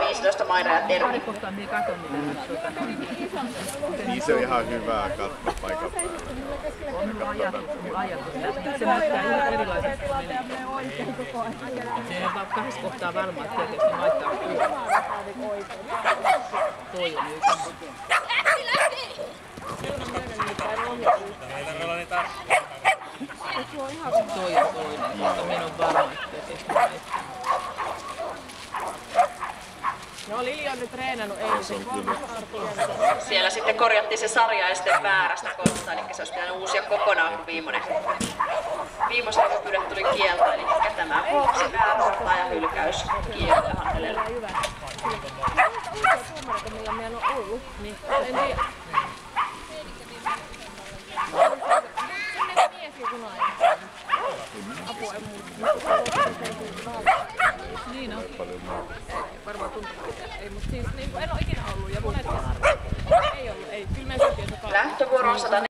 15 Maira ja Terhi. Niin se on ihan hyvää katsoa paikan päällä. On ajatus. Se näyttää ihan erilaiselta kuin menee. Se on vaan kahdessa kohtaa varmaan, että tietysti laittaa kuulua. Toi on yksi. Toi on toinen, mutta minä on varma, että tietysti laittaa. No Lili on nyt treenannut eilisen 3 starttia. Siellä sitten korjattiin se sarja ja sitten väärästä kohtaa, eli se olisi pitänyt uusia kokonaan, kun viimeisen hyppydet tuli kieltä, eli tämä vuoksi väärä ja hylkäys kieltä Hannelelle. Hyvä. Tuomareita, millä meillä on ollut, niin en tiedä. Mies joku nainen. Apua ei muuta. Niin on. Varmaan tuntuu, että ei, mutta siis niin en ole ikinä ollut ja monet ei ollut. Ei, kyllä meidän sopiessa paljon. Lähtövuoro on 104.